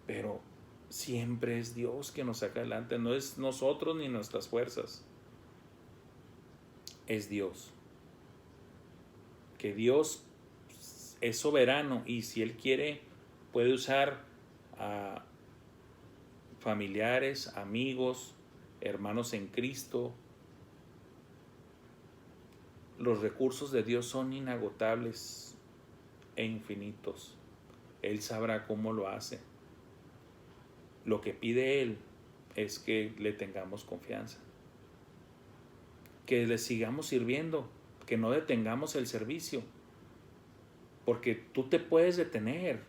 Pero siempre es Dios que nos saca adelante, no es nosotros ni nuestras fuerzas, es Dios. Que Dios es soberano, y si Él quiere puede usar a familiares, amigos, hermanos en Cristo. Los recursos de Dios son inagotables e infinitos. Él sabrá cómo lo hace. Lo que pide Él es que le tengamos confianza, que le sigamos sirviendo, que no detengamos el servicio, porque tú te puedes detener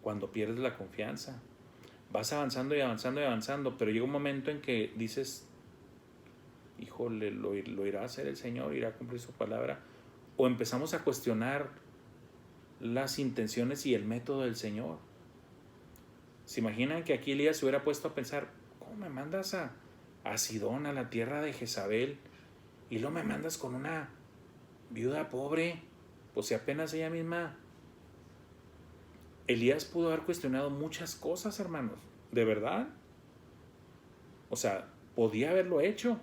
cuando pierdes la confianza. Vas avanzando y avanzando y avanzando, pero llega un momento en que dices, híjole, lo irá a hacer el Señor, irá a cumplir su palabra, o empezamos a cuestionar las intenciones y el método del Señor. ¿Se imaginan que aquí Elías se hubiera puesto a pensar, cómo me mandas a Sidón, a la tierra de Jezabel, y luego me mandas con una viuda pobre? Pues si apenas ella misma. Elías pudo haber cuestionado muchas cosas, hermanos, de verdad. O sea, podía haberlo hecho.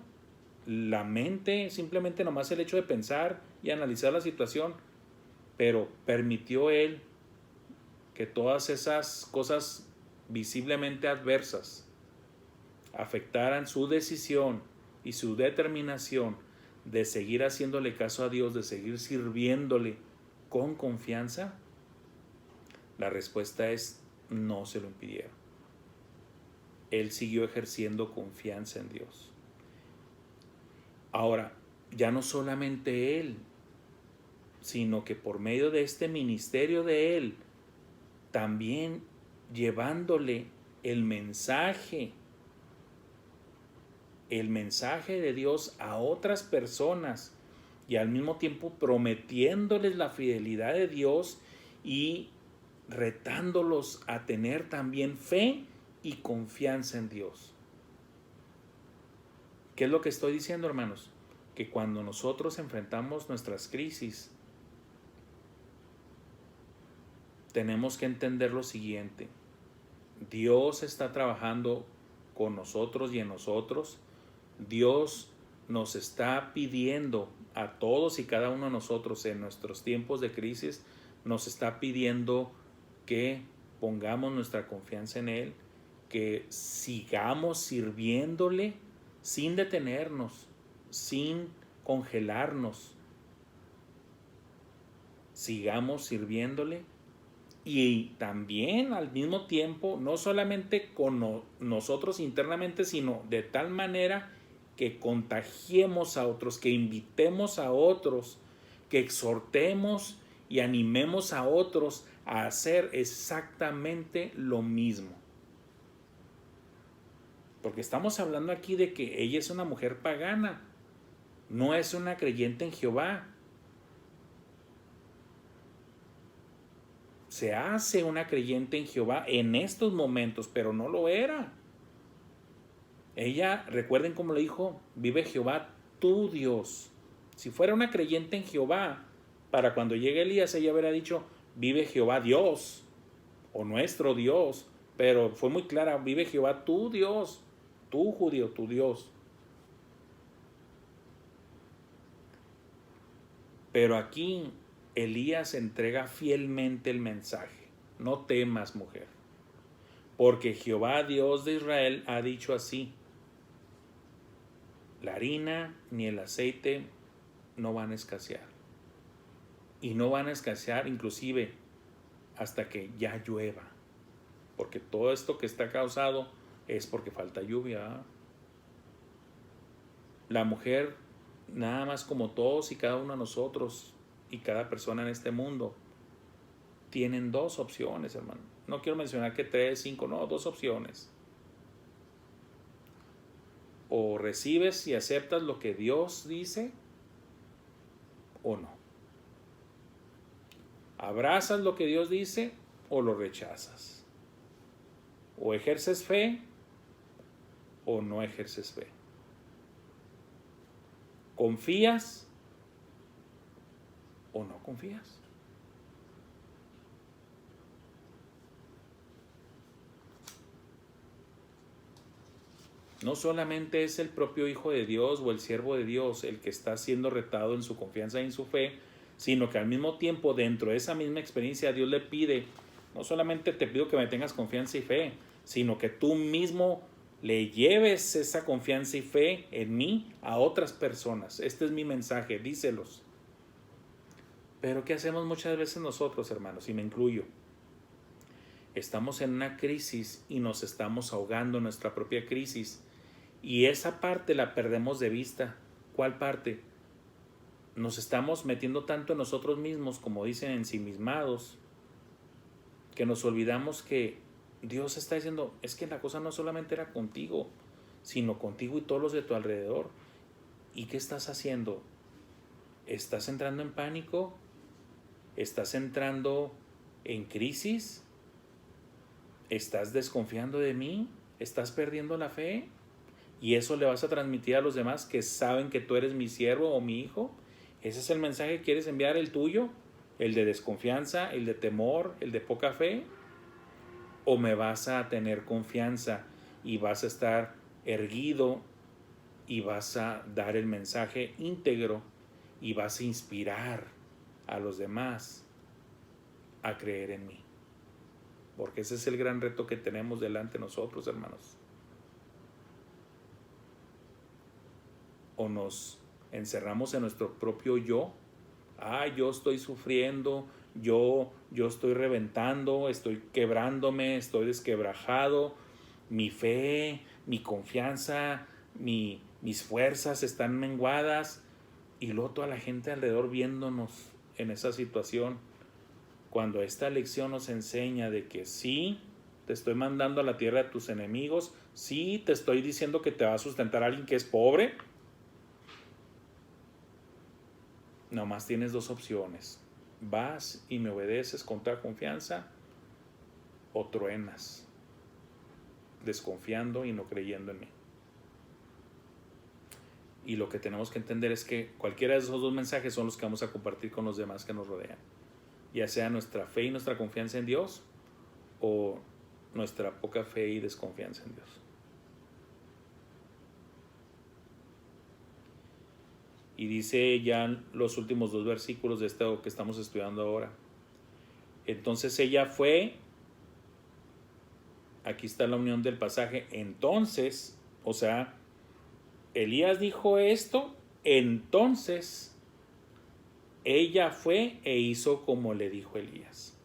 La mente, simplemente nomás el hecho de pensar y analizar la situación, pero permitió él que todas esas cosas visiblemente adversas afectaran su decisión y su determinación de seguir haciéndole caso a Dios, de seguir sirviéndole con confianza. La respuesta es no se lo impidieron. Él siguió ejerciendo confianza en Dios. Ahora, ya no solamente él, sino que por medio de este ministerio de él, también llevándole el mensaje de Dios a otras personas, y al mismo tiempo prometiéndoles la fidelidad de Dios y retándolos a tener también fe y confianza en Dios. ¿Qué es lo que estoy diciendo, hermanos? Que cuando nosotros enfrentamos nuestras crisis, tenemos que entender lo siguiente: Dios está trabajando con nosotros y en nosotros. Dios nos está pidiendo a todos y cada uno de nosotros en nuestros tiempos de crisis, nos está pidiendo que pongamos nuestra confianza en Él, que sigamos sirviéndole sin detenernos, sin congelarnos. Sigamos sirviéndole, y también al mismo tiempo, no solamente con nosotros internamente, sino de tal manera que contagiemos a otros, que invitemos a otros, que exhortemos y animemos a otros a hacer exactamente lo mismo. Porque estamos hablando aquí de que ella es una mujer pagana, no es una creyente en Jehová. Se hace una creyente en Jehová en estos momentos, pero no lo era. Ella, recuerden cómo le dijo, vive Jehová tu Dios. Si fuera una creyente en Jehová, para cuando llegue Elías, ella hubiera dicho, vive Jehová Dios, o nuestro Dios. Pero fue muy clara, vive Jehová tu Dios, tu judío, tu Dios. Pero aquí Elías entrega fielmente el mensaje: no temas, mujer, porque Jehová Dios de Israel ha dicho así: la harina ni el aceite no van a escasear. Y no van a escasear inclusive hasta que ya llueva. Porque todo esto que está causado es porque falta lluvia. La mujer, nada más como todos y cada uno de nosotros y cada persona en este mundo, tienen dos opciones, hermano. No quiero mencionar que 3, 5, no, 2 opciones. O recibes y aceptas lo que Dios dice o no. Abrazas lo que Dios dice o lo rechazas. O ejerces fe o no ejerces fe. ¿Confías o no confías? No solamente es el propio Hijo de Dios o el siervo de Dios el que está siendo retado en su confianza y en su fe, sino que al mismo tiempo dentro de esa misma experiencia Dios le pide, no solamente te pido que me tengas confianza y fe, sino que tú mismo le lleves esa confianza y fe en mí a otras personas. Este es mi mensaje, díselos. Pero ¿qué hacemos muchas veces nosotros, hermanos? Y me incluyo. Estamos en una crisis y nos estamos ahogando en nuestra propia crisis. Y esa parte la perdemos de vista. ¿Cuál parte? Nos estamos metiendo tanto en nosotros mismos, como dicen, ensimismados, que nos olvidamos que Dios está diciendo, es que la cosa no solamente era contigo, sino contigo y todos los de tu alrededor. ¿Y qué estás haciendo? ¿Estás entrando en pánico? ¿Estás entrando en crisis? ¿Estás desconfiando de mí? ¿Estás perdiendo la fe? ¿Y eso le vas a transmitir a los demás que saben que tú eres mi siervo o mi hijo? ¿Ese es el mensaje que quieres enviar, el tuyo? ¿El de desconfianza, el de temor, el de poca fe? ¿O me vas a tener confianza y vas a estar erguido y vas a dar el mensaje íntegro y vas a inspirar a los demás a creer en mí? Porque ese es el gran reto que tenemos delante de nosotros, hermanos. O nos encerramos en nuestro propio yo. Yo estoy sufriendo, yo estoy reventando, estoy quebrándome, estoy desquebrajado, mi fe, mi confianza, mis fuerzas están menguadas, y luego toda la gente alrededor viéndonos en esa situación. Cuando esta lección nos enseña de que sí, te estoy mandando a la tierra de tus enemigos, sí, te estoy diciendo que te va a sustentar alguien que es pobre, nomás tienes 2 opciones. Vas y me obedeces con toda confianza, o truenas, desconfiando y no creyendo en mí. Y lo que tenemos que entender es que cualquiera de esos 2 mensajes son los que vamos a compartir con los demás que nos rodean. Ya sea nuestra fe y nuestra confianza en Dios, o nuestra poca fe y desconfianza en Dios. Y dice ya los últimos 2 versículos de esto que estamos estudiando ahora. Entonces ella fue, aquí está la unión del pasaje, entonces, o sea, Elías dijo esto, entonces ella fue e hizo como le dijo Elías.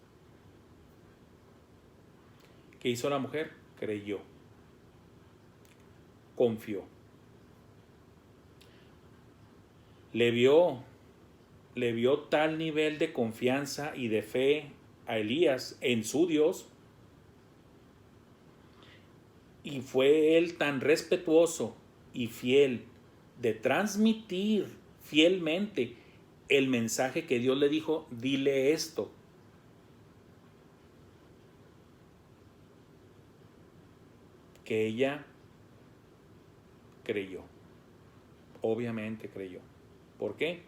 ¿Qué hizo la mujer? Creyó, confió. Le vio tal nivel de confianza y de fe a Elías en su Dios, y fue él tan respetuoso y fiel de transmitir fielmente el mensaje que Dios le dijo, dile esto. Que ella creyó. Obviamente creyó. ¿Por qué?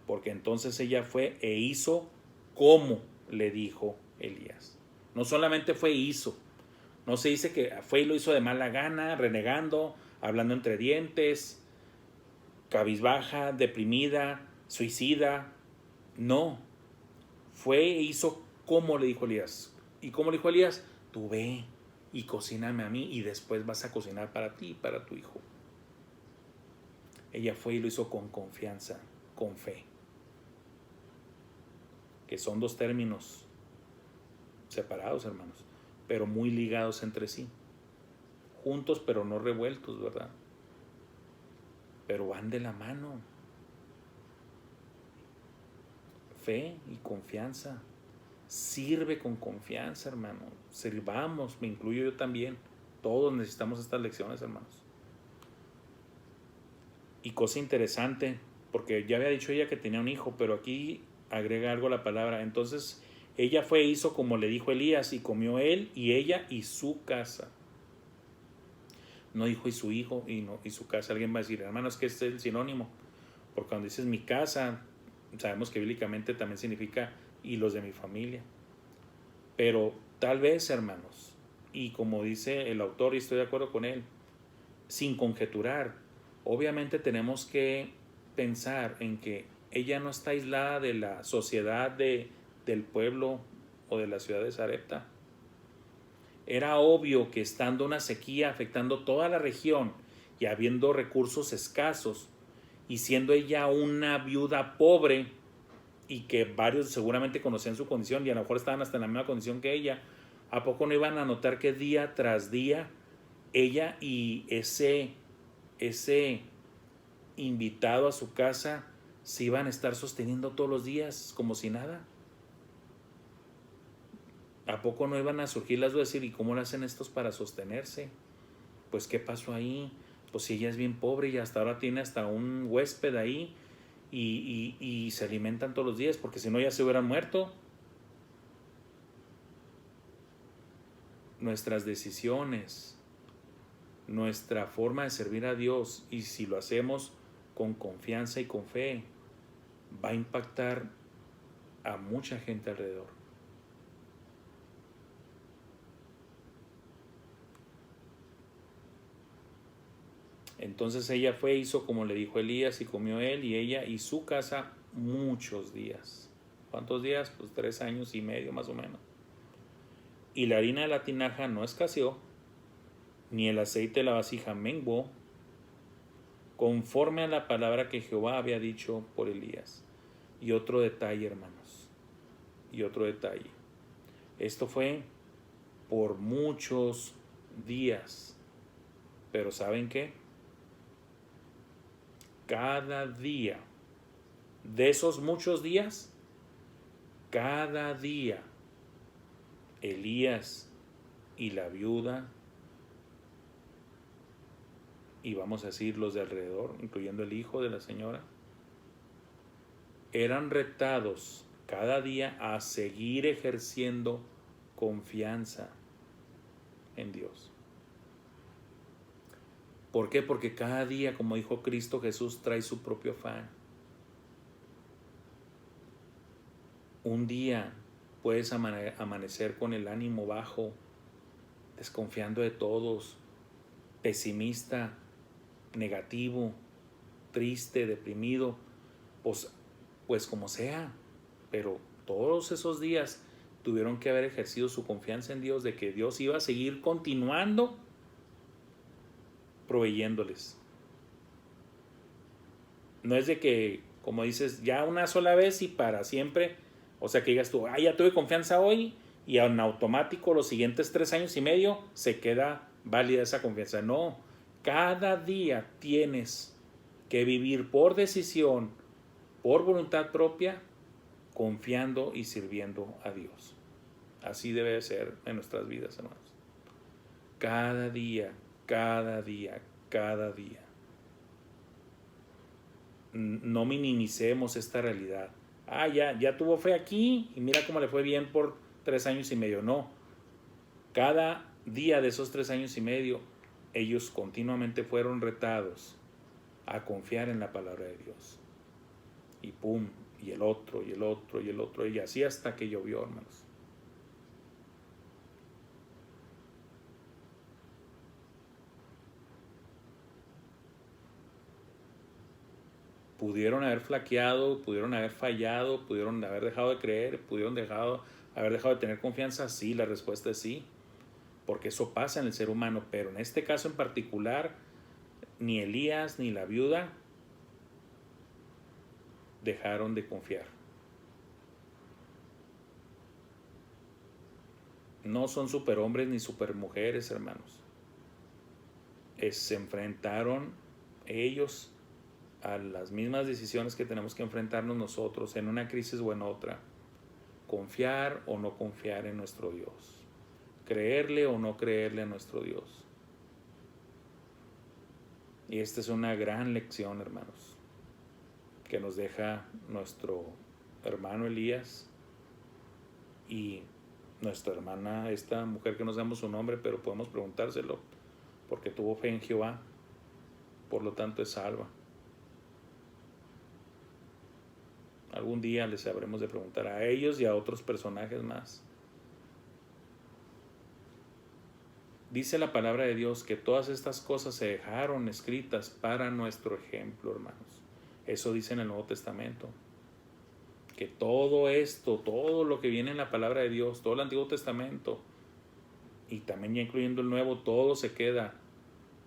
Porque entonces ella fue e hizo como le dijo Elías. No solamente fue e hizo. No se dice que fue y lo hizo de mala gana, renegando, hablando entre dientes, cabizbaja, deprimida, suicida. No. Fue e hizo como le dijo Elías. ¿Y cómo le dijo Elías? Tú ve y cocíname a mí y después vas a cocinar para ti y para tu hijo. Ella fue y lo hizo con confianza, con fe, que son dos términos separados, hermanos, pero muy ligados entre sí, juntos pero no revueltos, ¿verdad? Pero van de la mano. Fe y confianza. Sirve con confianza, hermano. Sirvamos, me incluyo yo también. Todos necesitamos estas lecciones, hermanos. Y cosa interesante, porque ya había dicho ella que tenía un hijo, pero aquí agrega algo la palabra. Entonces ella fue e hizo como le dijo Elías, y comió él y ella y su casa. No dijo y su hijo y su casa. Alguien va a decir, hermano, es que este es el sinónimo, porque cuando dices mi casa, sabemos que bíblicamente también significa y los de mi familia. Pero tal vez, hermanos, y como dice el autor, y estoy de acuerdo con él, sin conjeturar, obviamente tenemos que pensar en que ella no está aislada de la sociedad del pueblo o de la ciudad de Sarepta. Era obvio que estando una sequía afectando toda la región y habiendo recursos escasos, y siendo ella una viuda pobre, y que varios seguramente conocían su condición y a lo mejor estaban hasta en la misma condición que ella, ¿a poco no iban a notar que día tras día ella y ese invitado a su casa se iban a estar sosteniendo todos los días como si nada? ¿A poco no iban a surgir las dudas de decir, ¿y cómo lo hacen estos para sostenerse? Pues ¿qué pasó ahí? Pues si ella es bien pobre y hasta ahora tiene hasta un huésped ahí y se alimentan todos los días, porque si no ya se hubieran muerto. Nuestras decisiones, nuestra forma de servir a Dios, y si lo hacemos con confianza y con fe, va a impactar a mucha gente alrededor. Entonces ella fue, hizo como le dijo Elías, y comió él y ella y su casa muchos días. ¿Cuántos días? Pues 3 años y medio más o menos. Y la harina de la tinaja no escaseó, ni el aceite de la vasija menguó, conforme a la palabra que Jehová había dicho por Elías. Y otro detalle, hermanos, y otro detalle. Esto fue por muchos días. Pero ¿saben qué? Cada día, de esos muchos días, cada día, Elías y la viuda, y vamos a decir los de alrededor, incluyendo el hijo de la señora, eran retados cada día a seguir ejerciendo confianza en Dios. ¿Por qué? Porque cada día, como dijo Cristo Jesús, trae su propio afán. Un día puedes amanecer con el ánimo bajo, desconfiando de todos, pesimista, negativo, triste, deprimido, pues como sea, pero todos esos días tuvieron que haber ejercido su confianza en Dios, de que Dios iba a seguir continuando proveyéndoles. No es de que, como dices, ya una sola vez y para siempre, o sea que digas tú, ya tuve confianza hoy y en automático los siguientes 3 años y medio se queda válida esa confianza. No, cada día tienes que vivir por decisión, por voluntad propia, confiando y sirviendo a Dios. Así debe ser en nuestras vidas, hermanos. Cada día, cada día, cada día. No minimicemos esta realidad. Ya tuvo fe aquí y mira cómo le fue bien por 3 años y medio. No. Cada día de esos 3 años y medio, ellos continuamente fueron retados a confiar en la palabra de Dios. Y pum, y el otro, y el otro, y el otro, y así hasta que llovió, hermanos. Pudieron haber flaqueado, pudieron haber fallado, pudieron haber dejado de creer, pudieron haber dejado de tener confianza. Sí, la respuesta es sí, porque eso pasa en el ser humano, pero en este caso en particular, ni Elías ni la viuda dejaron de confiar. No son superhombres ni supermujeres, hermanos. Se enfrentaron ellos a las mismas decisiones que tenemos que enfrentarnos nosotros en una crisis o en otra. Confiar o no confiar en nuestro Dios. Creerle o no creerle a nuestro Dios. Y esta es una gran lección, hermanos, que nos deja nuestro hermano Elías y nuestra hermana, esta mujer que no sabemos su nombre, pero podemos preguntárselo, porque tuvo fe en Jehová, por lo tanto es salva. Algún día les habremos de preguntar a ellos y a otros personajes más. Dice la palabra de Dios que todas estas cosas se dejaron escritas para nuestro ejemplo, hermanos. Eso dice en el Nuevo Testamento. Que todo esto, todo lo que viene en la palabra de Dios, todo el Antiguo Testamento, y también ya incluyendo el Nuevo, todo se queda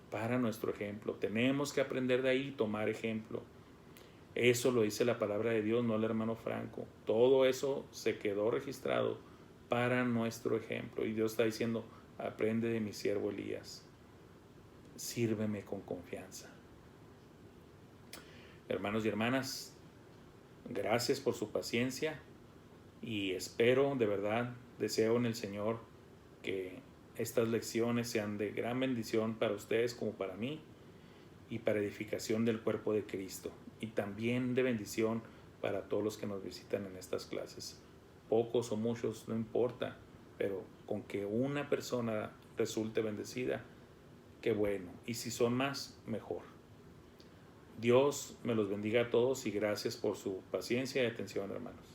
para nuestro ejemplo. Tenemos que aprender de ahí y tomar ejemplo. Eso lo dice la palabra de Dios, no el hermano Franco. Todo eso se quedó registrado para nuestro ejemplo. Y Dios está diciendo, aprende de mi siervo Elías. Sírveme con confianza. Hermanos y hermanas, gracias por su paciencia y espero, de verdad, deseo en el Señor que estas lecciones sean de gran bendición para ustedes como para mí y para edificación del cuerpo de Cristo y también de bendición para todos los que nos visitan en estas clases. Pocos o muchos, no importa, pero con que una persona resulte bendecida, qué bueno. Y si son más, mejor. Dios me los bendiga a todos y gracias por su paciencia y atención, hermanos.